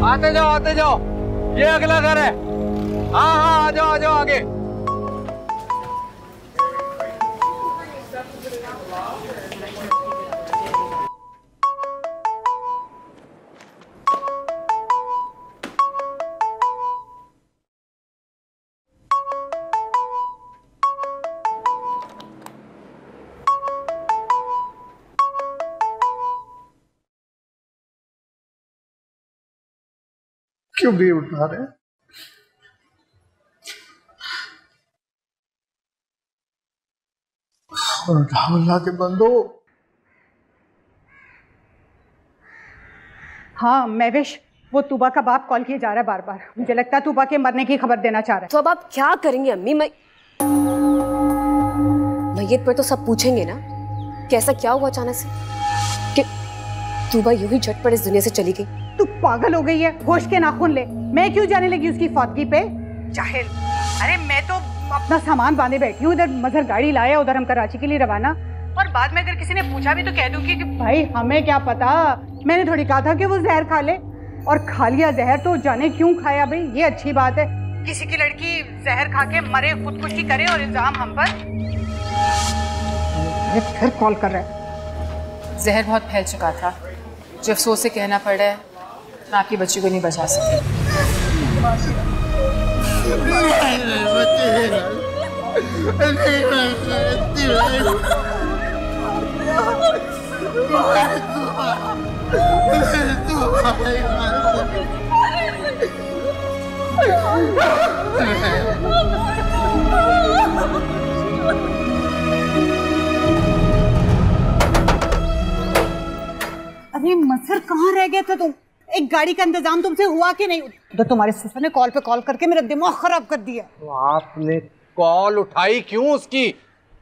आते जाओ, ये अगला घर है। हाँ हाँ, आ जाओ आगे। क्यों भी उठा रहे? अल्लाह के बंदो। हाँ महविश, वो तूबा का बाप कॉल किए जा रहा है बार बार। मुझे लगता है तूबा के मरने की खबर देना चाह रहा है। तो अब आप क्या करेंगे अम्मी? मैयत पर तो सब पूछेंगे ना कि ऐसा क्या हुआ अचानक से कि तूबा यूं ही झटपट इस दुनिया से चली गई। तू पागल हो गई है? गोश्त के नाखून ले, मैं क्यों जाने लगी उसकी फौतगी पे? जाहिल। अरे मैं तो अपना सामान बांधे बैठी हूँ, इधर मजहर गाड़ी लाया, उधर हम कराची के लिए रवाना। और बाद में अगर किसी ने पूछा भी तो कह दूंगी कि भाई हमें क्या पता, मैंने थोड़ी कहा था कि वो जहर खा ले। और खा लिया जहर तो जाने क्यों खाया भाई, ये अच्छी बात है। किसी की लड़की जहर खा के मरे, खुदकुशी करे और इल्जाम हम पर। फिर कॉल कर रहा है। जहर बहुत फैल चुका था, जो अफसोस से कहना पड़ रहा है मैं आपकी बच्ची को नहीं बचा सकी। अरे मजहर कहाँ रह गए थे तुम? एक गाड़ी का इंतजाम तुमसे हुआ कि नहीं? तो तुम्हारे ससुर ने कॉल पे कॉल करके मेरा दिमाग खराब कर दिया। तो आपने कॉल उठाई क्यों उसकी?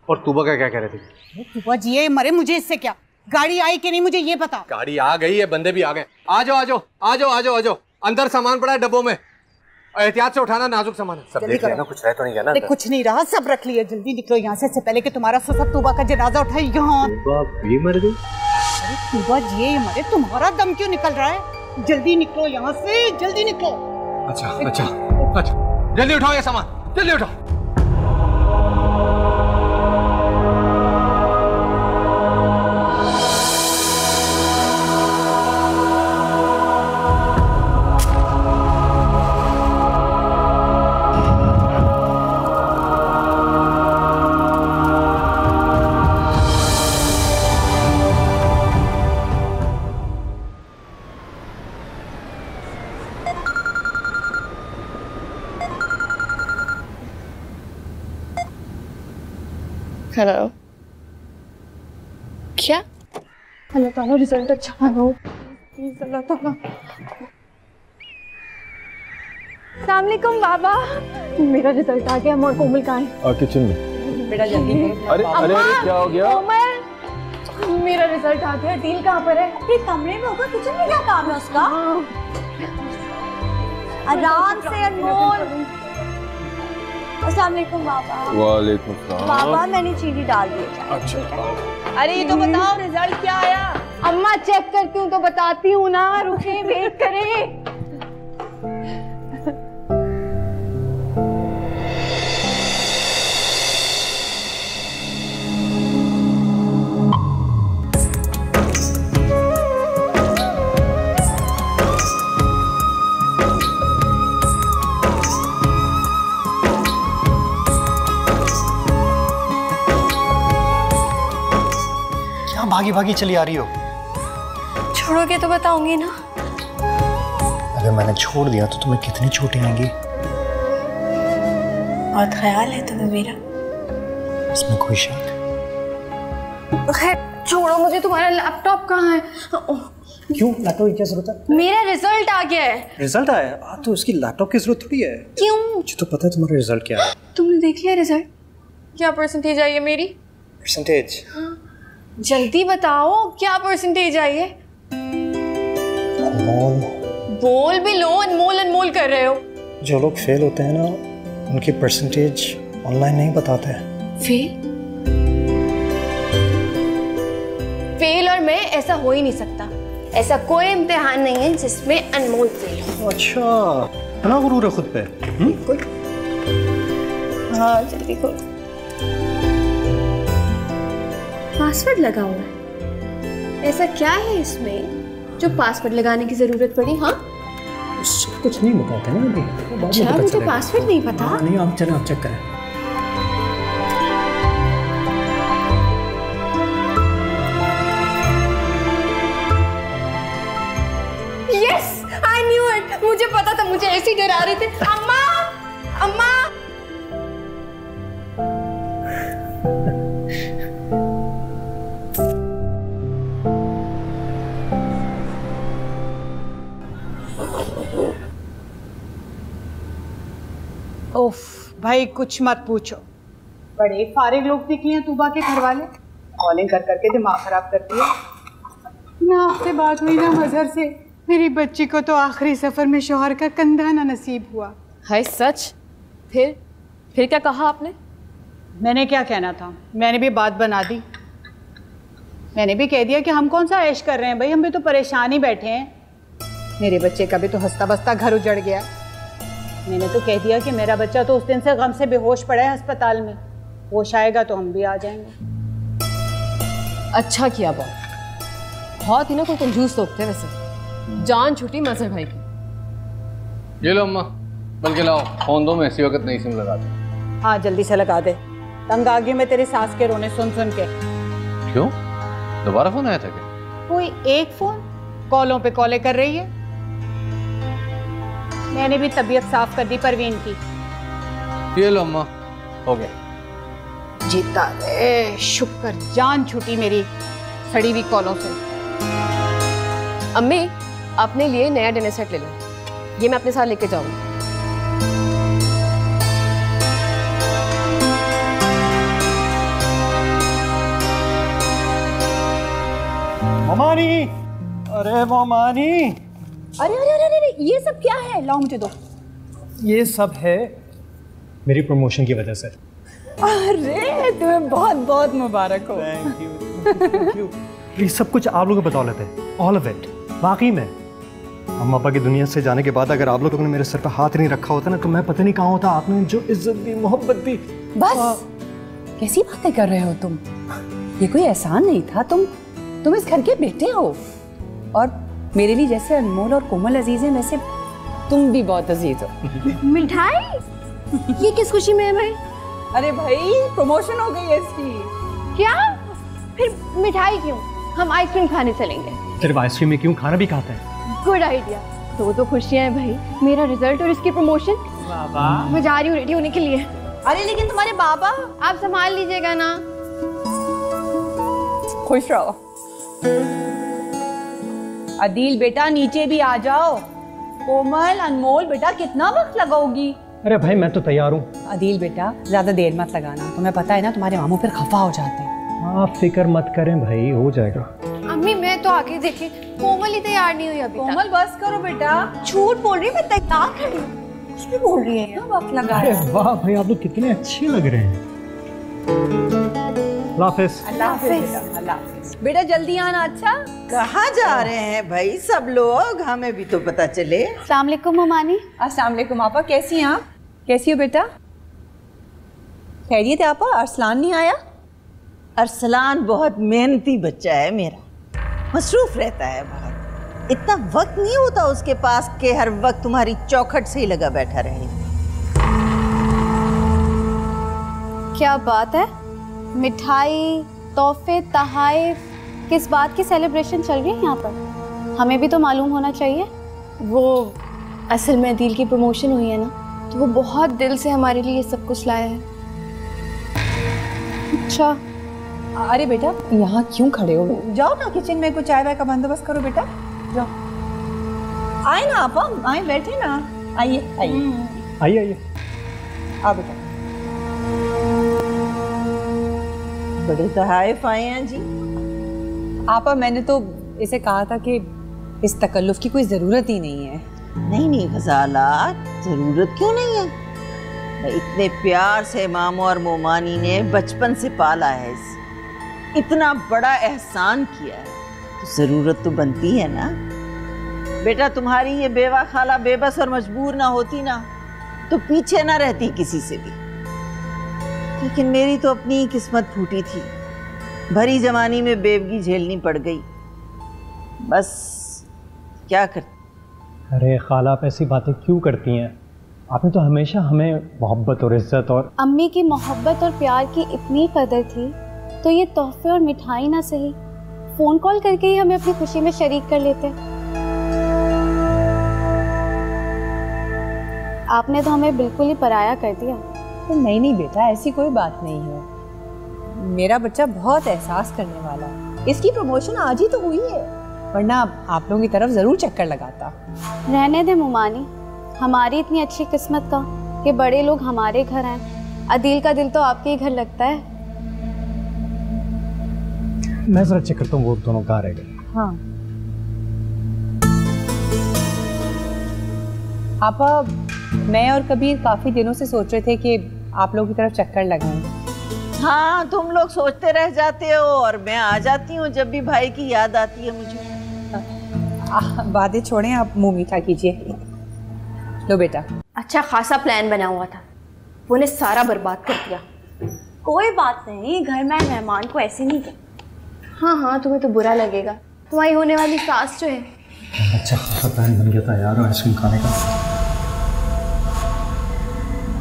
और तूबा का क्या कह रहे थे? तूबा जिए मरे मुझे इससे क्या? गाड़ी आई कि नहीं मुझे ये पता। गाड़ी आ गई है, बंदे भी आ गए। आ जाओ आ जाओ आ जाओ आ जाओ आ जाओ। अंदर सामान पड़ा है डब्बों में, एहतियात से उठाना, नाजुक सामान है। सब देख लेना, कुछ रह तो नहीं गया ना? कुछ नहीं रहा, सब रख लिया। जल्दी निकलो यहाँ से पहले कि तुम्हारा ससुर तूबा का जनाजा उठाए यहाँ। भी मर गई? अरे तूबा जिए मरे, तुम्हारा दम क्यों निकल रहा है? जल्दी निकलो यहाँ से, जल्दी निकलो। अच्छा अच्छा अच्छा, जल्दी उठाओ ये सामान, जल्दी उठाओ। हेलो, क्या? अल्लाह ताला रिजल्ट अच्छा हो, प्लीज अल्लाह ताला। अस्सलाम वालेकुम बाबा, मेरा रिजल्ट आ गया। और कोमल कहाँ है? किचन में। बेटा जल्दी। अरे अरे क्या हो गया? कोमल, मेरा रिजल्ट आ गया। डील कहाँ पर है? अपने कमरे में होगा। किचन में क्या काम है उसका? आराम से अनमोल। अस्सलाम वालेकुम बाबा। वालेकुम सलाम। बाबा मैंने चीनी डाल दी। अच्छा। अरे ये तो बताओ रिजल्ट क्या आया? अम्मा चेक करती हूँ तो बताती हूँ ना, रुके वेट करें। भागी भागी चली आ रही हो? छोड़ोगे तो बताऊंगी ना। अगर मैंने छोड़ दिया तो तुम्हें कितनी चोटें आएंगी? बहुत ख्याल है तुम्हें मेरा। इसमें कोई शक? खैर छोड़ो, मुझे तुम्हारा लैपटॉप कहाँ है? क्यों? लैपटॉप की क्या जरूरत है? मेरा रिजल्ट आ गया है। रिजल्ट आया? तो उसकी लैपटॉप की जरूरत थोड़ी है। क्यों? मुझे तो पता है तुम्हारा रिजल्ट क्या है। तुमने देख लिया रिजल्ट? क्या परसेंटेज आई है मेरी? परसेंटेज? जल्दी बताओ क्या परसेंटेज आई है? बोल भी लो, अनमोल अनमोल कर रहे हो। जो लोग फेल होते हैं ना, उनकी परसेंटेज ऑनलाइन नहीं बताते हैं। फेल और मैं, ऐसा हो ही नहीं सकता। ऐसा कोई इम्तिहान नहीं है जिसमें अनमोल फेल हो। अच्छा, इतना गुरूर है खुद पे। हाँ जल्दी खोल। पासवर्ड लगा हुआ है, ऐसा क्या है इसमें जो पासवर्ड लगाने की जरूरत पड़ी? हाँ कुछ नहीं बताते ना अभी, बाद में अच्छा, पता मुझे चलेगा। पासवर्ड नहीं पता। हाँ, नहीं आप चलें, आप चेक करें। Yes, I knew it. मुझे पता था, मुझे ऐसे ही डरा रहे थे। अम्मा, अम्मा। ओफ भाई कुछ मत पूछो, बड़े फारिग लोग निकले हैं तूबा के घर वाले। कॉलिंग कर करके दिमाग खराब कर दिया। ना आपसे बात हुई ना मजहर से। मेरी बच्ची को तो आखिरी सफर में शौहर का कंधा ना नसीब हुआ। हाय सच? फिर क्या कहा आपने? मैंने क्या कहना था, मैंने भी बात बना दी। मैंने भी कह दिया कि हम कौन सा ऐश कर रहे हैं भाई, हम भी तो परेशान ही बैठे हैं। मेरे बच्चे का भी तो हंसता बसता घर उजड़ गया। मैंने तो कह दिया कि मेरा बच्चा तो उस दिन से गम से बेहोश पड़ा है अस्पताल में, होश आएगा तो हम भी आ जाएंगे। अच्छा किया बहुत ही ना कोई कंजूस लोग थे वैसे। जान छूटी मजहर भाई की। ये लो अम्मा, बल्कि लाओ फोन दो, मैं इसी वक्त नई सिम लगा दूं। हाँ जल्दी से लगा दे, तंग आ गई मैं तेरी सास के रोने सुन सुन के। क्यों, दोबारा फोन आया था क्या? कोई एक फोन, कॉलों पे कॉलें कर रही है। मैंने भी तबीयत साफ कर दी परवीन की। ये लो अम्मा, हो गया। जीता रे शुक्र, जान छूटी मेरी सड़ी हुई कॉलों से। अम्मी अपने लिए नया डिनर सेट ले लो, ये मैं अपने साथ लेके जाऊंगी। मोमानी, अरे मोमानी, अरे अरे अरे अरे ये सब क्या है? लाओ मुझे दो। ये सब है मेरी प्रमोशन की वजह से। अरे तुम्हें बहुत बहुत मुबारक हो। Thank you. ये सब कुछ आप लोगों को बता लेते हैं, ऑल ऑफ इट। वाकई में अम्मा पापा की दुनिया से जाने के बाद अगर आप लोगों ने मेरे सर पे हाथ नहीं रखा होता ना, तो मैं पता नहीं कहाँ होता। आपने जो इज्जत दी, मोहब्बत दी। बस कैसी बातें कर रहे हो तुम? ये कोई एहसान नहीं था। तुम इस घर के बेटे हो, और मेरे लिए जैसे अनमोल और कोमल अजीज हैं, वैसे तुम भी बहुत अजीज हो। मिठाई? ये किस खुशी में है भाई? अरे भाई प्रमोशन हो गई है इसकी। क्या? फिर मिठाई क्यों? हम आइसक्रीम खाने चलेंगे। सिर्फ आइसक्रीम में क्यों, खाना भी खाता है। Good idea. दो खुशियां हैं भाई, मेरा रिजल्ट और इसकी प्रमोशन। मैं जा रही हूँ रेडी होने के लिए। अरे लेकिन तुम्हारे बाबा? आप संभाल लीजिएगा ना। खुश रहो। अदील बेटा नीचे भी आ जाओ। कोमल, अनमोल बेटा कितना वक्त लगाओगी? अरे भाई मैं तो तैयार हूँ। अदील बेटा ज्यादा देर मत लगाना, तुम्हें पता है ना तुम्हारे मामू फिर खफा हो जाते हैं। आप फिक्र मत करें भाई, हो जाएगा। अम्मी मैं तो आगे देखी, कोमल ही तैयार नहीं हुई अभी तक। कोमल बस करो बेटा। झूठ बोल रही, मैं तैयार खड़ी हूँ। कुछ भी बोल रही है, इतना वक्त लगा अरे है। वाह भाई, आप लोग कितने अच्छे लग रहे हैं। अल्लाह हाफिज़। अल्लाह हाफिज़। अल्लाह हाफिज़। बेटा जल्दी आना। अच्छा कहाँ जा रहे हैं भाई सब लोग, हमें भी तो पता चले। अस्सलाम वालेकुम ममानी। अस्सलाम वालेकुम आपा, कैसी हैं आप? कैसी हो बेटा? खैरियत है आपा? अरसलान नहीं आया? अरसलान बहुत मेहनती बच्चा है मेरा, मसरूफ रहता है बहुत। इतना वक्त नहीं होता उसके पास कि हर वक्त तुम्हारी चौखट से ही लगा बैठा रहे। क्या बात है? मिठाई, तोहफे, तहाइफ, किस बात की सेलिब्रेशन चल रही है यहाँ पर? हमें भी तो मालूम होना चाहिए। वो असल में अदील की प्रमोशन हुई है ना, तो वो बहुत दिल से हमारे लिए सब कुछ लाया है। अच्छा अरे बेटा यहाँ क्यों खड़े हो? जाओ ना किचन में, कुछ चाय वाय का बंदोबस्त करो बेटा। जाओ। आए ना आपा, आए बैठे ना। आइए आइए आइए आइए। आओ बेटा। बड़े तहाइफ आए हैं जी। आपा मैंने तो इसे कहा था कि इस तकल्लुफ की कोई ज़रूरत ही नहीं है। नहीं गजाला, जरूरत क्यों नहीं है? इतने प्यार से मामू और मोमानी ने बचपन से पाला है इसे, इतना बड़ा एहसान किया है, जरूरत तो बनती है ना। बेटा तुम्हारी ये बेवा खाला बेबस और मजबूर ना होती ना तो पीछे ना रहती किसी से भी। लेकिन मेरी तो अपनी ही किस्मत फूटी थी, भरी जवानी में बेवगी झेलनी पड़ गई। बस क्या कर। अरे खाला, आप ऐसी बातें क्यों करती हैं? आपने तो हमेशा हमें मोहब्बत और इज्जत और अम्मी की मोहब्बत और प्यार की इतनी कदर थी तो ये तोहफे और मिठाई ना सही, फोन कॉल करके ही हमें अपनी खुशी में शरीक कर लेते। आपने तो हमें बिल्कुल ही पराया कर दिया। तो नहीं बेटा, ऐसी कोई बात नहीं है। मेरा बच्चा बहुत एहसास करने वाला है। इसकी प्रमोशन आज ही तो हुई है, वरना आप लोगों की तरफ जरूर चक्कर लगाता। रहने दे मुमानी, हमारी इतनी अच्छी किस्मत का कि बड़े लोग हमारे घर आए। अदील का दिल तो आपके ही घर लगता है। मैं जरा चेक करता हूँ वो दोनों कहाँ रह गए। हाँ आपा, मैं और कबीर काफी दिनों से सोच रहे थे कि आप लोगों की तरफ चक्कर लगाएं। हाँ, तुम लोग सोचते रह जाते हो और मैं आ जाती हूँ जब भी भाई की याद आती है मुझे। बातें छोड़ें, आप मुंह मीठा कीजिए। लो बेटा। अच्छा खासा प्लान बना हुआ था, वो ने सारा बर्बाद कर दिया। कोई बात नहीं, घर में मेहमान को ऐसे नहीं कहते। हाँ हाँ, तुम्हें तो बुरा लगेगा, तुम्हारी होने वाली सास जो है। अच्छा खासा प्लान बन गया था यार आइसक्रीम खाने का।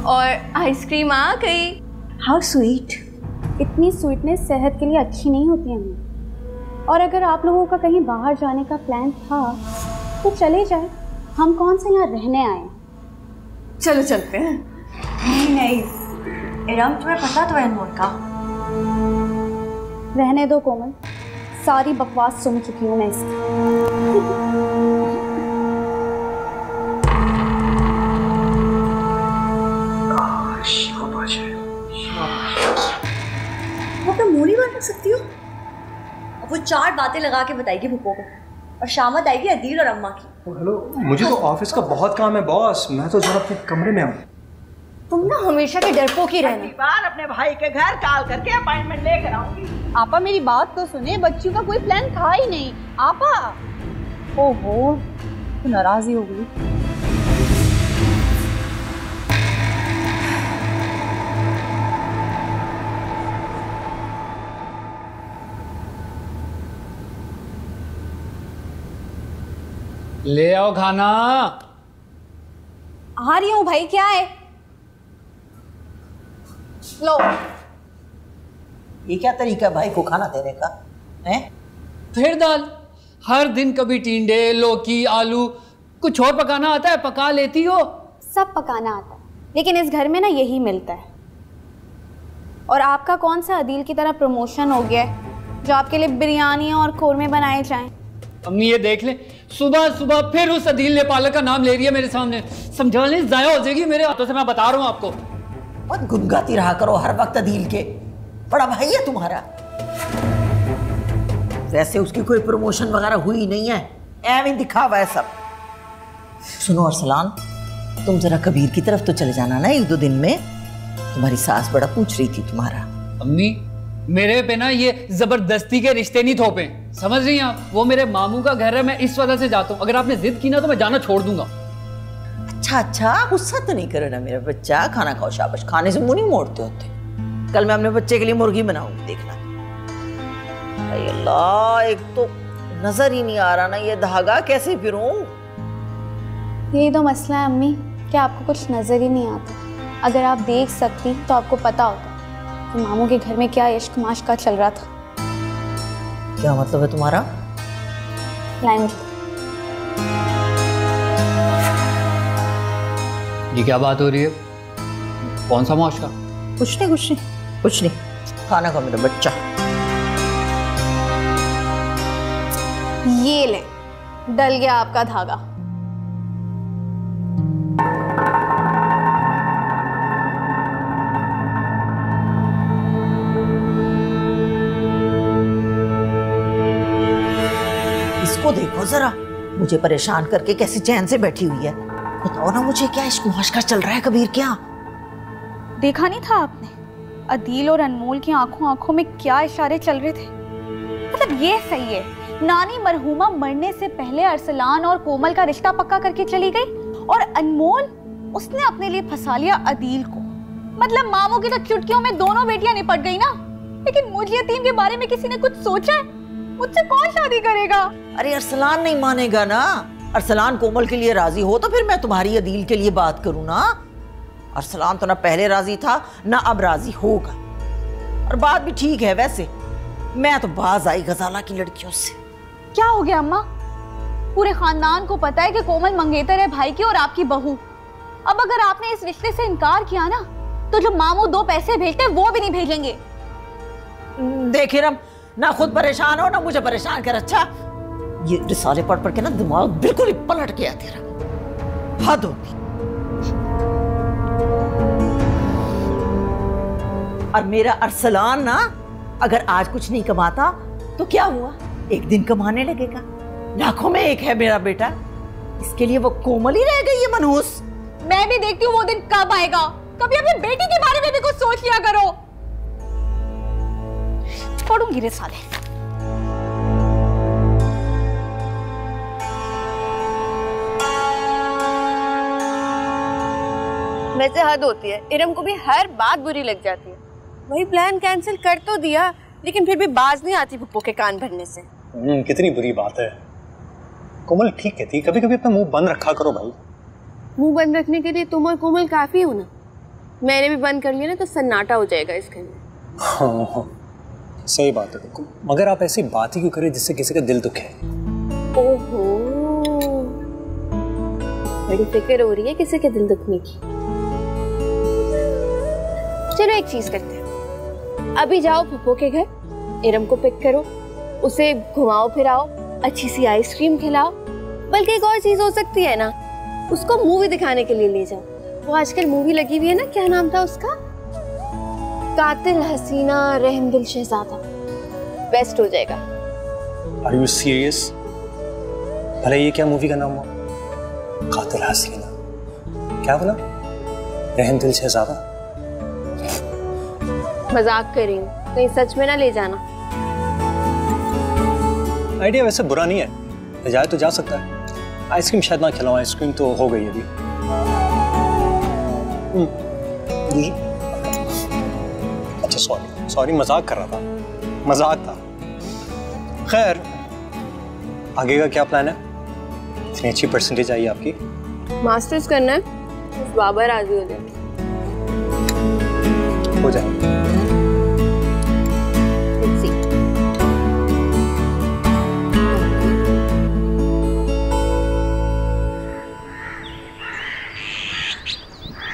और आइसक्रीम आ गई। How sweet. इतनी स्वीटनेस सेहत के लिए अच्छी नहीं होती है हमें। और अगर आप लोगों का कहीं बाहर जाने का प्लान था तो चले जाए, हम कौन से यहाँ रहने आए। चलो चलते हैं। नहीं इरम, तुम्हें पता तो है अनमोल का। रहने दो कोमल, सारी बकवास सुन चुकी हूँ मैं इसकी। वो अपना मुंह नहीं बन सकती हो। अब वो 4 बातें लगा के बताएगी भूपो को, और शामत आएगी अदील और अम्मा की। हेलो, मुझे तो ऑफिस का बहुत काम है बॉस, मैं तो जरा अपने कमरे में आऊँ। तुम ना हमेशा के डरपोक ही रहना। बार अपने भाई के घर कॉल करके अपॉइंटमेंट लेकर आऊंगी। आपा मेरी बात तो सुने, बच्चियों का कोई प्लान था ही नहीं। आपा ओहो, तो नाराज ही हो गई। ले आओ खाना। आ रही हूँ भाई, क्या है? लो। ये क्या तरीका भाई को खाना देने का है? फिर दाल, हर दिन कभी टिंडे, लौकी, आलू, कुछ और पकाना आता है? पका लेती हो। सब पकाना आता है, लेकिन इस घर में ना यही मिलता है। और आपका कौन सा अदील की तरह प्रमोशन हो गया है जो आपके लिए बिरयानी और कोरमे बनाए जाएं? अम्मी ये देख ले, सुबह सुबह फिर उस अदील ने पालक का नाम ले रही है मेरे सामने। समझाने जाया हो जाएगी मेरे हाथों से, मैं बता रहा हूँ आपको। मत गुनगाती रहा करो हर वक्त अदील के, बड़ा भाई है तुम्हारा। वैसे उसकी कोई प्रमोशन वगैरह हुई नहीं है, एवं दिखावा है सब। सुनो अरसलान, तुम जरा कबीर की तरफ तो चले जाना ना 1-2 दिन में, तुम्हारी सास बड़ा पूछ रही थी तुम्हारा। अम्मी मेरे पे ना ये जबरदस्ती के रिश्ते नहीं थोपे, समझ रही हैं आप? वो मेरे मामू का घर है, मैं इस वजह से जाता हूँ। अगर आपने जिद की ना तो मैं जाना छोड़ दूंगा। अच्छा, गुस्सा तो नहीं करो ना मेरा बच्चा। खाना खाओ, शाबाश। खाने से मुंह नहीं मोड़ते होते। कल मैं अपने बच्चे के लिए मुर्गी बनाऊंगी, देखना। अरे अल्लाह, एक तो नजर ही नहीं आ रहा ना ये धागा कैसे फिरूं। यही तो मसला है अम्मी, कि आपको कुछ नजर ही नहीं आता। अगर आप देख सकती तो आपको पता होता कि मामू के घर में क्या इश्क माश्क चल रहा था। क्या मतलब है तुम्हारा? लैंड। ये क्या बात हो रही है? कौन सा मुआशका? कुछ नहीं। खाना खाओ मेरा बच्चा। ये ले, डल गया आपका धागा। इसको देखो जरा, मुझे परेशान करके कैसे चैन से बैठी हुई है। बताओ ना मुझे, क्या इश्क मुआशका चल रहा है कबीर? क्या देखा नहीं था आपने? अदील और अनमोल की आंखों में क्या इशारे चल रहे थे। मतलब ये सही है नानी मरहूमा मरने से पहले अरसलान और कोमल का रिश्ता पक्का करके चली गई और अनमोल उसने अपने लिए फंसा लिया अदील को। मतलब मामू की तो चुटकियों में दोनों बेटियां निपट गई ना। लेकिन मुझ यतीम के बारे में किसी ने कुछ सोचा है? मुझसे कौन शादी करेगा? अरे अरसलान नहीं मानेगा ना। अरसलान कोमल के लिए राजी हो तो फिर मैं तुम्हारी अदील के लिए बात करूं ना। अरसलान तो ना पहले राजी था ना अब राजी होगा। और बात भी ठीक है वैसे, मैं तो बाज आई गजाला की लड़कियों से। क्या हो गया अम्मा? पूरे खानदान को पता है कि कोमल मंगेतर है भाई की और आपकी बहू। अब अगर आपने इस रिश्ते से इनकार किया ना तो जो मामू 2 पैसे भेजते वो भी नहीं भेजेंगे। देख हिरम, ना खुद परेशान हो ना मुझे परेशान कर। अच्छा ये रिसाले पढ़ पढ़ के ना दिमाग बिल्कुल ही पलट गया तेरा। हद होती। और मेरा अरसलान ना अगर आज कुछ नहीं कमाता तो क्या हुआ, एक दिन कमाने लगेगा। लाखों में एक है मेरा बेटा, इसके लिए वो कोमल ही रह गई है मनहूस। मैं भी देखती हूँ वो दिन कब आएगा। कभी अपनी बेटी के बारे में भी कुछ सोच लिया करो। छोड़ूंगी रे साले। वैसे हद होती है, इरम को भी हर बात बुरी लग जाती है। वही प्लान कैंसिल कर तो दिया लेकिन फिर भी बाज नहीं आती पप्पू के कान भरने से। कितनी बुरी बात है। कोमल ठीक कहती है, कभी कभी अपना मुंह बंद रखा करो भाई। मुंह बंद रखने के लिए तुम और कोमल काफी हो ना। मैंने भी बंद कर लिया ना तो सन्नाटा हो जाएगा इस घर में। हाँ, सही बात है। मगर आप ऐसी बात ही क्यों करें जिससे किसी का दिल दुखे? ओहो, बड़ी फिक्र हो रही है किसी के दिल दुखने की। चलो एक चीज करते हैं, अभी जाओ पप्पू के घर, इरम को पिक करो, उसे घुमाओ फिराओ, अच्छी सी आइसक्रीम खिलाओ। बल्कि एक और चीज हो सकती है ना, उसको मूवी दिखाने के लिए ले जाओ। वो आजकल मूवी लगी हुई है ना, क्या नाम था उसका, कातिल हसीना रहम दिल शहजादा। बेस्ट हो जाएगा। Are you serious? भला ये क्या मूवी का नाम हुआ? कातिल हसीना, क्या बोला? रहम दिल शहजादा। मजाक कर रही हूँ, कहीं सच में ना ले जाना। आइडिया वैसे बुरा नहीं है, जाए तो जा सकता है। आइसक्रीम शायद ना खिलाऊं, आइसक्रीम तो हो गई अभी। अच्छा सॉरी मजाक कर रहा था, मजाक था। खैर आगे का क्या प्लान है? इतनी अच्छी परसेंटेज आई आपकी। मास्टर्स करना है, बाबा राजी हो जाए। हो जाए।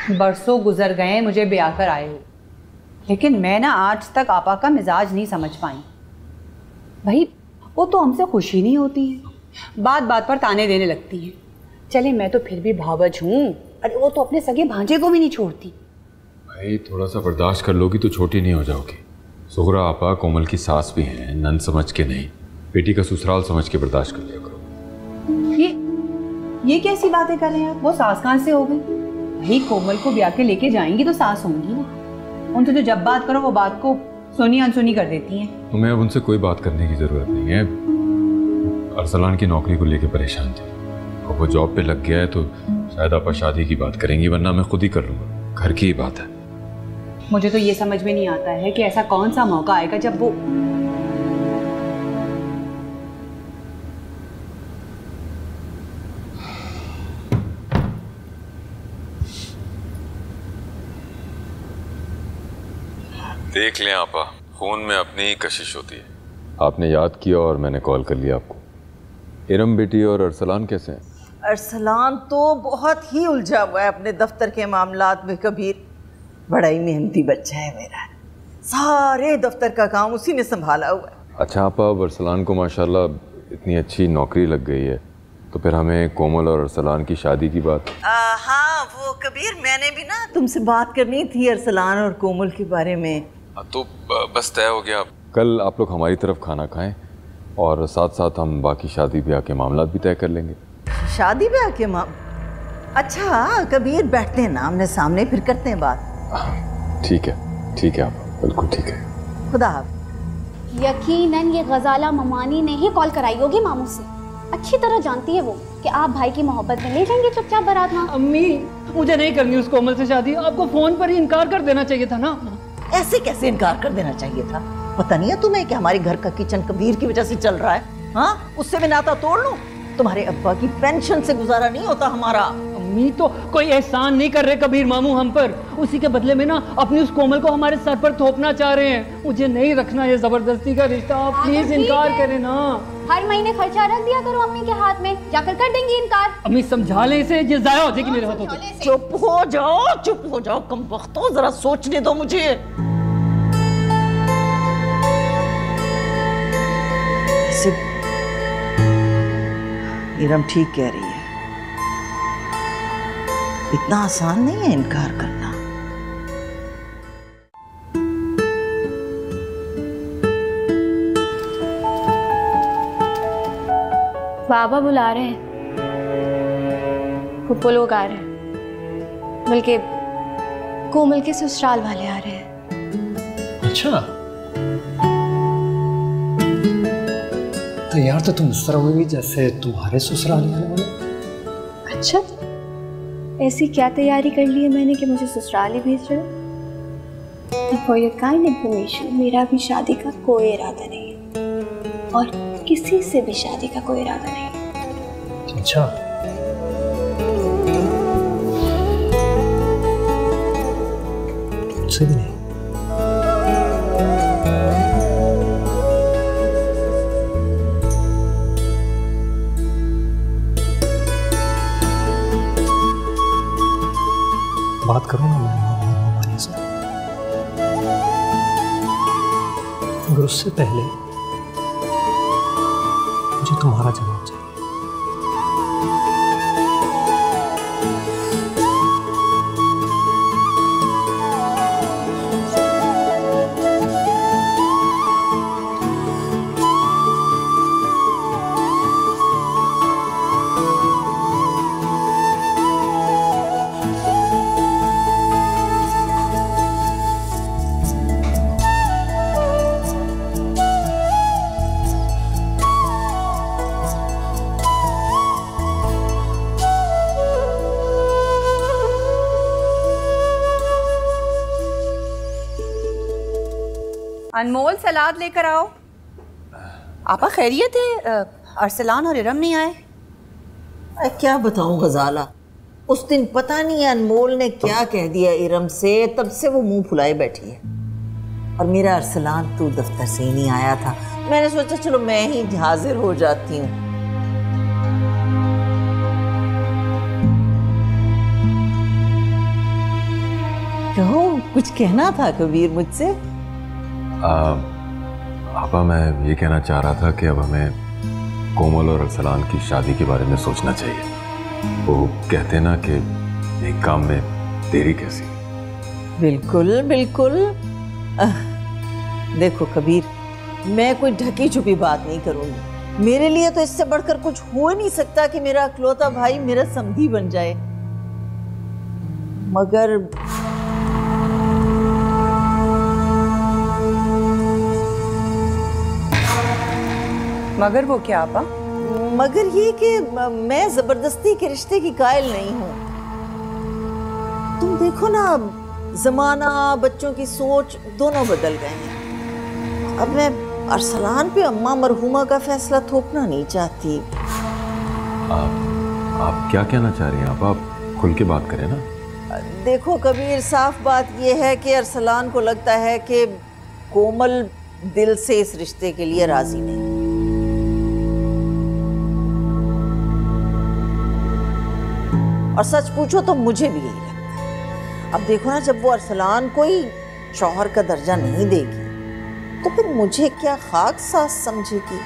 बरसों गुजर गए मुझे ब्याह कर आए हुए, लेकिन मैं ना आज तक आपा का मिजाज नहीं समझ पाई। भाई वो तो हमसे खुश ही नहीं होती है, बात बात पर ताने देने लगती हैं। चले मैं तो फिर भी भावज हूँ, अरे वो तो अपने सगे भांजे को भी नहीं छोड़ती। भाई थोड़ा सा बर्दाश्त कर लोगी तो छोटी नहीं हो जाओगी। सुगरा आपा कोमल की सास भी हैं, नन समझ के नहीं, बेटी का ससुराल समझ के बर्दाश्त कर लिया करो। ये कैसी बातें कर रहे हैं आप? वो सास कहाँ से हो गई? भाई कोमल को ब्याह के लेके जाएंगी तो सास होंगी ना। उनसे तो जब बात करो वो बात को सुनी अनसुनी कर देती हैं। तुम्हें अब उनसे कोई बात करने की जरूरत नहीं है। अरसलान की नौकरी को लेकर परेशान थी, और वो जॉब पे लग गया है तो शायद आपा शादी की बात करेंगी, वरना मैं खुद ही कर लूंगा, घर की ही बात है। मुझे तो ये समझ में नहीं आता है कि ऐसा कौन सा मौका आएगा जब वो देख लें आपा, खून में अपनी ही कशिश होती है। आपने याद किया और मैंने कॉल कर लिया आपको। इरम बेटी और अरसलान कैसे हैं? अरसलान तो बहुत ही उलझा हुआ है अपने दफ्तर के मामलात में। कबीर बड़ा ही मेहनती बच्चा है मेरा, सारे दफ्तर का काम उसी ने संभाला हुआ है। अच्छा आपा, अब अरसलान को माशाल्लाह इतनी अच्छी नौकरी लग गई है, तो फिर हमें कोमल और अरसलान की शादी की बात। हाँ वो कबीर, मैंने भी ना तुमसे बात करनी थी अरसलान और कोमल के बारे में। तो बस तय हो गया। कल आप लोग हमारी तरफ खाना खाएं और साथ साथ हम बाकी शादी ब्याह के मामला भी तय कर लेंगे। शादी ब्याह के अच्छा कबीर, बैठते हैं ना आमने सामने, फिर करते हैं बात। ठीक है आप, बिल्कुल ठीक है। खुदा हाफ़िज़। यकीनन ये गजाला ममानी ने ही कॉल कराई होगी मामू से। अच्छी तरह जानती है वो कि आप भाई की मोहब्बत में ले जाएंगे चुपचाप बारात। वहाँ अम्मी मुझे नहीं करनी उस कोमल से शादी, आपको फोन पर ही इनकार कर देना चाहिए था ना। ऐसे कैसे इनकार कर देना चाहिए था? पता नहीं है तुम्हें कि हमारे घर का किचन कबीर की वजह से चल रहा है? हाँ, उससे भी नाता तोड़ लो। तुम्हारे अब्बा की पेंशन से गुजारा नहीं होता हमारा। अम्मी तो कोई एहसान नहीं कर रहे कबीर मामू हम पर, उसी के बदले में ना अपनी उस कोमल को हमारे सर पर थोपना चाह रहे हैं। मुझे नहीं रखना ये जबरदस्ती का रिश्ता, आप प्लीज इनकार करें ना। हर महीने खर्चा रख दिया करो अम्मी के हाथ में, जाकर कर देंगी इनकार। अम्मी समझा लें इसे, ये जाया हो जाएगी मेरे हाथों से। चुप हो जाओ कमबख्तो, जरा सोचने दो मुझे। इरम ठीक कह रही है, इतना आसान नहीं है इनकार करना। बाबा बुला रहे हैं, फुप्पो लोग आ रहे हैं, बल्कि कोमल के ससुराल वाले आ रहे हैं। अच्छा, तो यार तो तुम इस तरह हुई जैसे तुम्हारे ससुराल आने वाले। अच्छा, ऐसी क्या तैयारी कर ली है मैंने कि मुझे ससुराल ही भेज रहे हो? फॉर योर काइंड इन्फॉर्मेशन, मेरा भी शादी का कोई इरादा नहीं है और किसी से भी शादी का कोई इरादा नहीं है। अच्छा, मुझसे भी नहीं। बात करूँ ना मैं से, मगर उससे पहले मुझे तुम्हारा जवाब चाहिए। अनमोल सलाद लेकर आओ। आपा खैरियत है? अरसलान और इरम नहीं आए? क्या बताऊं गजाला, उस दिन पता नहीं अनमोल ने क्या कह दिया इरम से, तब से वो मुंह फुलाए बैठी है। और मेरा अरसलान तो दफ्तर से ही नहीं आया था। मैंने सोचा चलो मैं ही हाजिर हो जाती हूँ। कहो, कुछ कहना था कबीर मुझसे? आपा मैं ये कहना चाह रहा था कि अब हमें कोमल और अरसलान की शादी के बारे में सोचना चाहिए। वो कहते ना कि एक काम में देरी कैसी। बिल्कुल बिल्कुल। देखो कबीर, मैं कोई ढकी छुपी बात नहीं करूंगी। मेरे लिए तो इससे बढ़कर कुछ हो ही नहीं सकता कि मेरा इकलौता भाई मेरा समधी बन जाए। मगर वो क्या आपा? मगर ये कि मैं जबरदस्ती के रिश्ते की कायल नहीं हूँ। तुम देखो ना, जमाना, बच्चों की सोच दोनों बदल गए हैं। अब मैं अरसलान पे अम्मा मरहुमा का फैसला थोपना नहीं चाहती। आप क्या कहना चाह रही हैं? आप खुल के बात करें ना। देखो कबीर, साफ बात यह है कि अरसलान को लगता है कि कोमल दिल से इस रिश्ते के लिए राजी नहीं। और सच पूछो तो मुझे भी यही लगता है। अब देखो ना, जब वो अरसलान को ही शौहर का दर्जा नहीं देगी तो फिर मुझे क्या खाक सास समझेगी?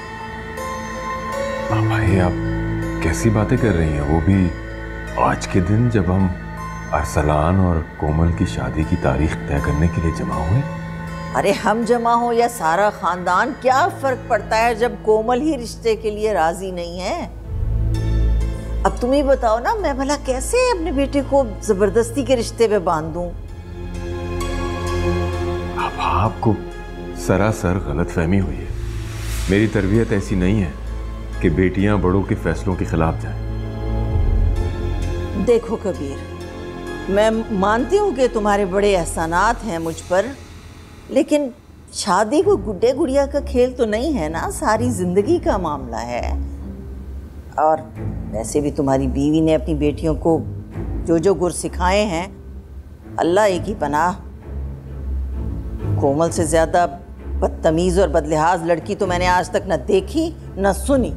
भाई आप कैसी बातें कर रही हैं? वो भी आज के दिन जब हम अरसलान और कोमल की शादी की तारीख तय करने के लिए जमा हुए। अरे हम जमा हो या सारा खानदान, क्या फर्क पड़ता है जब कोमल ही रिश्ते के लिए राजी नहीं है? अब तुम ही बताओ ना, मैं भला कैसे अपने बेटे को जबरदस्ती के रिश्ते पे बांध दूं? आपको सरासर गलतफहमी हुई है। मेरी तरबियत ऐसी नहीं है कि बेटियां बड़ों के फैसलों के खिलाफ जाएं। देखो कबीर, मैं मानती हूँ कि तुम्हारे बड़े एहसानात हैं मुझ पर, लेकिन शादी कोई गुड्डे गुड़िया का खेल तो नहीं है ना, सारी जिंदगी का मामला है। और वैसे भी तुम्हारी बीवी ने अपनी बेटियों को जो जो गुर सिखाए हैं, अल्लाह एक ही पनाह। कोमल से ज्यादा बदतमीज और बदलिहाज लड़की तो मैंने आज तक न देखी न सुनी।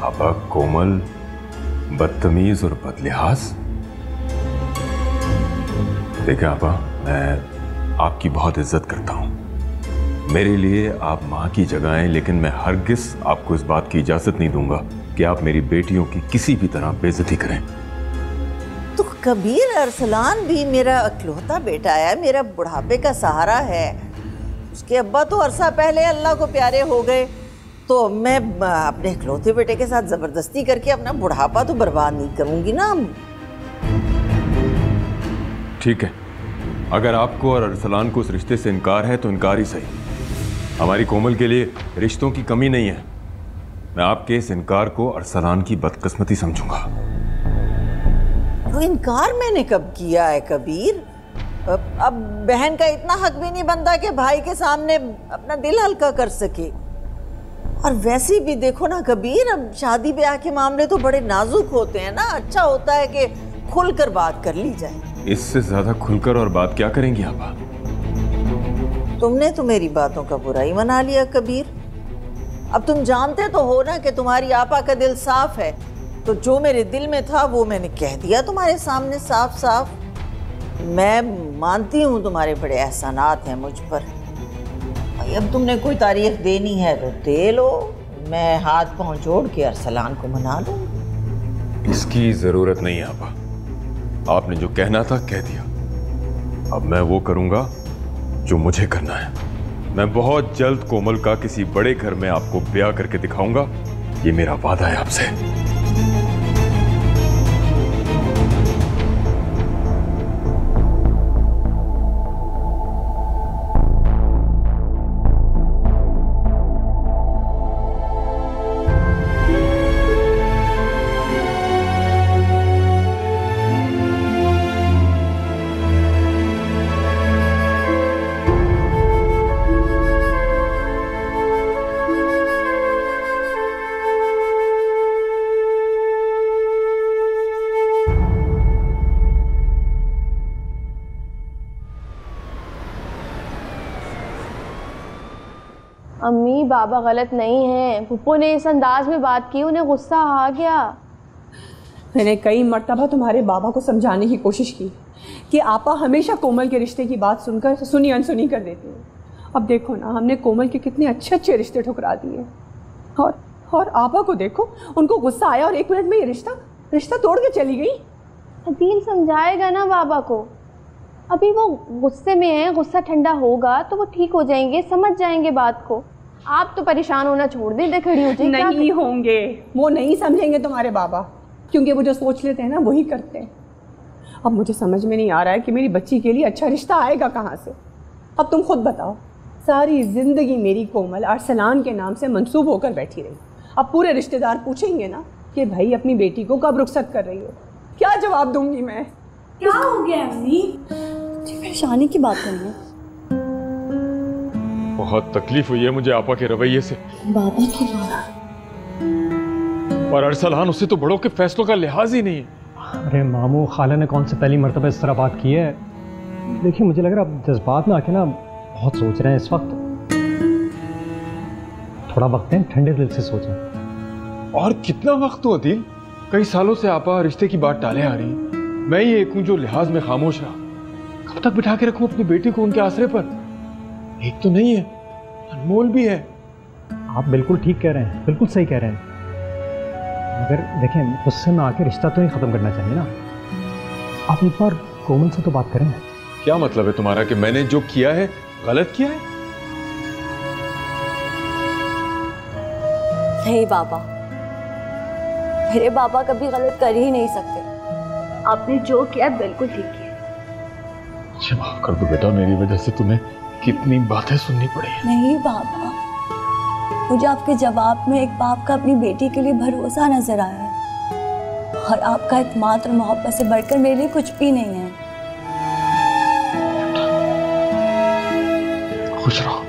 आपा कोमल बदतमीज और बदलिहाज? देखिए आपा, मैं आपकी बहुत इज्जत करता हूं। मेरे लिए आप माँ की जगह हैं, लेकिन मैं हरगिज़ आपको इस बात की इजाजत नहीं दूंगा कि आप मेरी बेटियों की किसी भी तरह बेइज्जती करें। तो कबीर, अरसलान भी मेरा इकलौता बेटा है, मेरा बुढ़ापे का सहारा है। उसके अब्बा तो अरसा पहले अल्लाह को प्यारे हो गए, तो मैं अपने इकलौते बेटे के साथ जबरदस्ती करके अपना बुढ़ापा तो बर्बाद नहीं करूंगी ना। ठीक है, अगर आपको और अरसलान को उस रिश्ते से इनकार है तो इनकार ही सही। हमारी कोमल के लिए रिश्तों की कमी नहीं है। मैं आपके इस इनकार को अरसलान की बदकिस्मती समझूंगा। तो इनकार मैंने कब किया है कबीर? अब बहन का इतना हक भी नहीं बनता कि भाई के सामने अपना दिल हल्का कर सके। और वैसे भी देखो ना कबीर, अब शादी ब्याह के मामले तो बड़े नाजुक होते हैं ना। अच्छा होता है कि खुलकर बात कर ली जाए। इससे ज्यादा खुलकर और बात क्या करेंगी आपा? तुमने तो मेरी बातों का बुरा ही मना लिया कबीर। अब तुम जानते तो हो ना कि तुम्हारी आपा का दिल साफ है, तो जो मेरे दिल में था वो मैंने कह दिया तुम्हारे सामने साफ साफ। मैं मानती हूँ तुम्हारे बड़े एहसानात हैं मुझ पर। अब तुमने कोई तारीख देनी है तो दे लो, मैं हाथ पांव जोड़ के अरसलान को मना लूँ। इसकी जरूरत नहीं है आपा, आपने जो कहना था कह दिया। अब मैं वो करूंगा जो मुझे करना है। मैं बहुत जल्द कोमल का किसी बड़े घर में आपको ब्याह करके दिखाऊंगा, ये मेरा वादा है आपसे। अम्मी, बाबा गलत नहीं है। पुप्पो ने इस अंदाज में बात की, उन्हें गुस्सा आ गया। मैंने कई मर्तबा तुम्हारे बाबा को समझाने की कोशिश की कि आपा हमेशा कोमल के रिश्ते की बात सुनकर सुनी अनसुनी कर देते हैं। अब देखो ना, हमने कोमल के कितने अच्छे अच्छे रिश्ते ठुकरा दिए। और आपा को देखो, उनको गुस्सा आया और 1 मिनट में ये रिश्ता तोड़ के चली गई। अदील समझाएगा ना बाबा को। अभी वो गुस्से में है, गुस्सा ठंडा होगा तो वो ठीक हो जाएंगे, समझ जाएंगे बात को। आप तो परेशान होना छोड़ दें, इधर खड़ी हो जाइए। नहीं होंगे, वो नहीं समझेंगे तुम्हारे बाबा, क्योंकि वो जो सोच लेते हैं ना वही करते हैं। अब मुझे समझ में नहीं आ रहा है कि मेरी बच्ची के लिए अच्छा रिश्ता आएगा कहाँ से। अब तुम खुद बताओ, सारी ज़िंदगी मेरी कोमल अरसलान के नाम से मंसूब होकर बैठी रही। अब पूरे रिश्तेदार पूछेंगे ना कि भाई अपनी बेटी को कब रुखसत कर रही हो, क्या जवाब दूंगी मैं? क्या हो गया अम्मी? परेशानी की बात नहीं है। बहुत तकलीफ हुई है मुझे आपा के रवैये से। बाबा की बात। और अरसलान, उससे तो बड़ों के फैसलों का लिहाज ही नहीं है। अरे मामू, खाला ने कौन से पहली मर्तबा इस तरह बात की है? देखिए, मुझे लग रहा है आप जज्बात में आके ना बहुत सोच रहे हैं इस वक्त। थोड़ा वक्त है, ठंडे दिल से सोचें। और कितना वक्त हो अदील? कई सालों से आपा रिश्ते की बात टाले आ रही। मैं ये एक हूं जो लिहाज में खामोश रहा। कब तक बिठा के रखूं अपनी बेटी को उनके आसरे पर? एक तो नहीं है, अनमोल भी है। आप बिल्कुल ठीक कह रहे हैं, बिल्कुल सही कह रहे हैं। मगर देखें, गुस्से में आके रिश्ता तो नहीं ख़त्म करना चाहिए ना। आप एक बार कोमल से तो बात करें। क्या मतलब है तुम्हारा कि मैंने जो किया है गलत किया है? नहीं बाबा, मेरे बाबा कभी गलत कर ही नहीं सकते। आपने जो किया बिल्कुल ठीक किया। मुझे माफ कर दो बेटा, मेरी वजह से तुम्हें कितनी बातें सुननी पड़ी है। नहीं बाबा, मुझे आपके जवाब में एक बाप का अपनी बेटी के लिए भरोसा नजर आया है, और आपका इत्मीनान और मोहब्बत से बढ़कर मेरे लिए कुछ भी नहीं है। खुश रहो।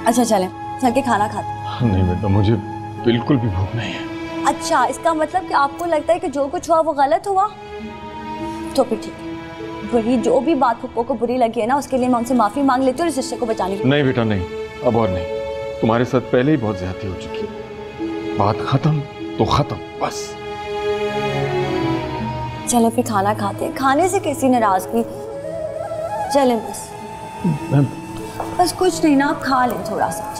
अच्छा चलें, चल के खाना खाते। नहीं बेटा, मुझे बिल्कुल भी भूख नहीं है। अच्छा, इसका मतलब कि आपको लगता है कि जो कुछ हुआ वो गलत हुआ? तो फिर ठीक है, बुरी जो भी बात पप्पो को बुरी लगी है ना, उसके लिए मैं उनसे माफी मांग लेती हूँ इस रिश्ते को बचाने की। नहीं बेटा नहीं, अब और नहीं। तुम्हारे साथ पहले ही बहुत ज्यादती हो चुकी है। बात खत्म तो खत्म, बस। चलो फिर खाना खाते, खाने से कैसी नाराजगी। चलें बस। बस कुछ नहीं ना, आप खा लें थोड़ा सा।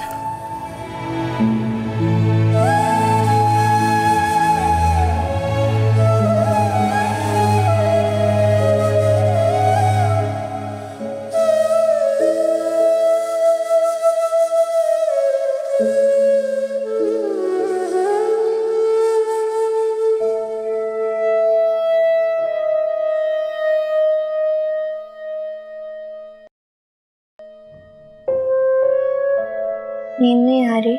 नींद नहीं आ रही।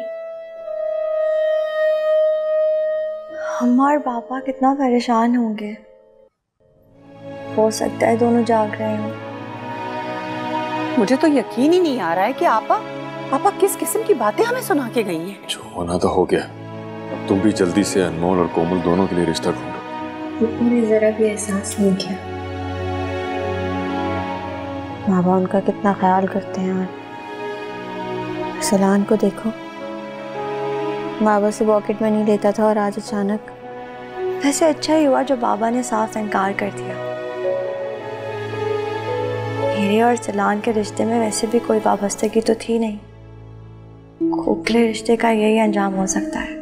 हम और पापा कितना परेशान होंगे। हो सकता है दोनों जाग रहे हों। मुझे तो यकीन ही नहीं आ रहा है कि आपा किस किस्म की बातें हमें सुना के गई हैं। जो होना तो हो गया, अब तुम भी जल्दी से अनमोल और कोमल दोनों के लिए रिश्ता ढूंढो। उन्हें जरा भी एहसास नहीं किया। बाबा उनका कितना ख्याल करते हैं। और सलान को देखो, बाबा से पॉकेट मनी लेता था और आज अचानक। वैसे अच्छा ही हुआ जो बाबा ने साफ इनकार कर दिया। मेरे और सलान के रिश्ते में वैसे भी कोई वाबस्तगी तो थी नहीं। खोखले रिश्ते का यही अंजाम हो सकता है।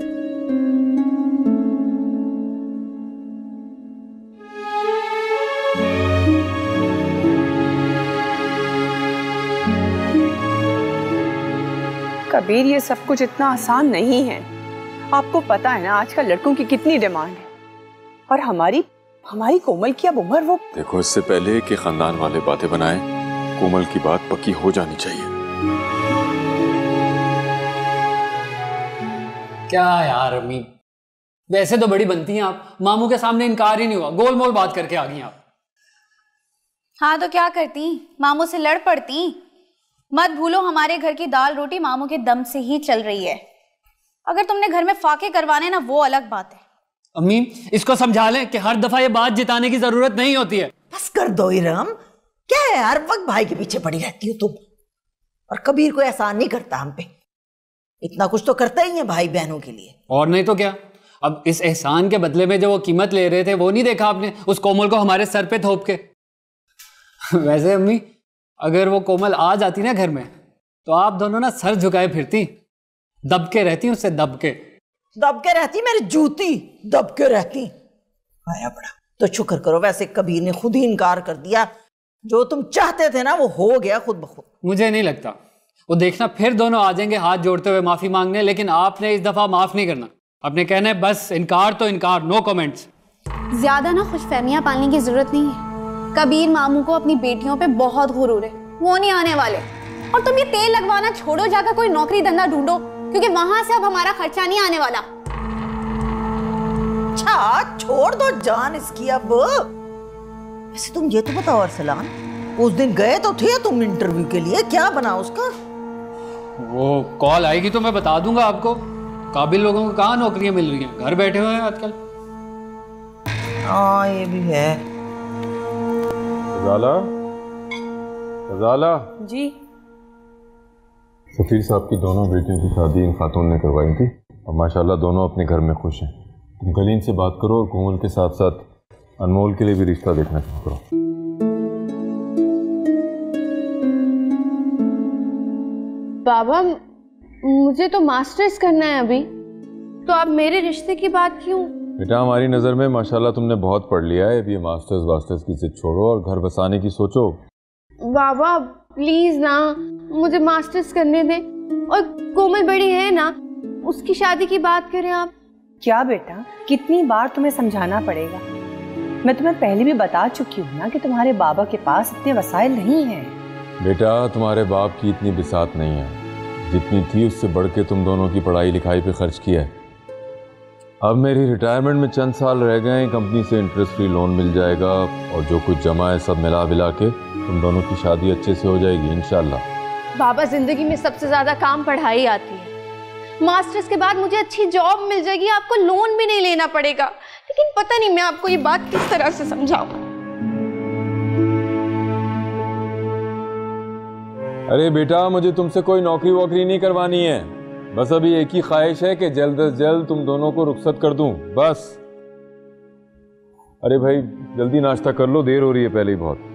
कबीर, ये सब कुछ इतना आसान नहीं है। आपको पता है ना आजकल लड़कों की कितनी डिमांड है, और हमारी कोमल की अब उम्र वो। देखो, इससे पहले कि खानदान वाले बातें बनाएं, कोमल की बात पक्की हो जानी चाहिए। क्या यार अम्मी, वैसे तो बड़ी बनती हैं आप, मामू के सामने इनकार ही नहीं हुआ, गोल मोल बात करके आ गई आप। हाँ तो क्या करती, मामू से लड़ पड़ती। मत भूलो हमारे घर की दाल रोटी मामू के दम से ही चल रही है। अगर तुमने घर में फाके करवाने ना, वो अलग बात है। अम्मी, इसको समझा लें कि हर दफा ये बात जिताने की जरूरत नहीं होती है। बस कर दो इरम, क्या है हर वक्त भाई के पीछे पड़ी रहती हो तुम। और कबीर को एहसान नहीं करता हम पे, इतना कुछ तो करता ही है भाई बहनों के लिए। और नहीं तो क्या, अब इस एहसान के बदले में जो वो कीमत ले रहे थे वो नहीं देखा आपने, उस कोमल को हमारे सर पे थोप के। वैसे अम्मी, अगर वो कोमल आ जाती ना घर में, तो आप दोनों ना सर झुकाए फिरती, दबके रहती उससे, दबके रहती मेरी जूती, दबके रहती। आया बड़ा तो शुक्र करो, वैसे कबीर ने खुद ही इनकार कर दिया। जो तुम चाहते थे ना वो हो गया खुद ब खुद। मुझे नहीं लगता, वो देखना फिर दोनों आ जाएंगे हाथ जोड़ते हुए माफी मांगने, लेकिन आपने इस दफा माफ नहीं करना। आपने कहना है बस इनकार तो इनकार, नो कमेंट्स। ज्यादा ना खुशफहमियां पालने की जरूरत नहीं है। कबीर मामू को अपनी बेटियों पे बहुत गुरूर है, वो नहीं आने वाले। और तुम ये तेल लगवाना छोड़ो, जाकर कोई नौकरी धंधा ढूंढो, क्योंकि वहां से अब हमारा खर्चा नहीं आने वाला। अच्छा छोड़ दो जान इसकी अब। वैसे तुम ये तो बताओ अरसलान, उस दिन गए तो थे तुम इंटरव्यू के लिए, क्या बना उसका? वो कॉल आएगी तो मैं बता दूंगा आपको। काबिल लोगों को कहाँ नौकरियां मिल रही हैं, घर बैठे हुए हैं आजकल। हाँ ये भी है। रज़ाला जी। सफीर साहब की दोनों बेटियों की शादी इन खातून ने करवाई थी, और माशाल्लाह दोनों अपने घर में खुश हैं। तुम गलीन से बात करो और कोमल के साथ साथ अनमोल के लिए भी रिश्ता देखना शुरू करो। बाबा, मुझे तो मास्टर्स करना है अभी, तो आप मेरे रिश्ते की बात क्यों? बेटा, हमारी नज़र में माशाल्लाह तुमने बहुत पढ़ लिया है, अब ये मास्टर्स की जिद छोड़ो और घर बसाने की सोचो। बाबा प्लीज ना, मुझे मास्टर्स करने दें। और कोमल बड़ी है ना, उसकी शादी की बात करें आप। क्या बेटा, कितनी बार तुम्हें समझाना पड़ेगा? मैं तुम्हें पहले भी बता चुकी हूँ ना कि तुम्हारे बाबा के पास इतने वसाइल नहीं हैं। बेटा, तुम्हारे बाप की इतनी बिसात नहीं है, जितनी थी उससे बढ़ के तुम दोनों की पढ़ाई लिखाई पे खर्च किया है। अब मेरी रिटायरमेंट में चंद साल रह गए, कंपनी से इंटरेस्ट फ्री लोन मिल जाएगा और जो कुछ जमा है सब मिला विला के तुम दोनों की शादी अच्छे से हो जाएगी इंशाल्लाह। बाबा, जिंदगी में सबसे ज्यादा काम पढ़ाई आती है। मास्टर्स के बाद मुझे अच्छी जॉब मिल जाएगी, आपको लोन भी नहीं लेना पड़ेगा। लेकिन पता नहीं मैं आपको ये बात किस तरह से समझाऊं। अरे बेटा, मुझे तुमसे कोई नौकरी वोकरी नहीं करवानी है, बस अभी एक ही ख्वाहिश है कि जल्द से जल्द तुम दोनों को रुखसत कर दूं, बस। अरे भाई जल्दी नाश्ता कर लो, देर हो रही है पहले ही बहुत।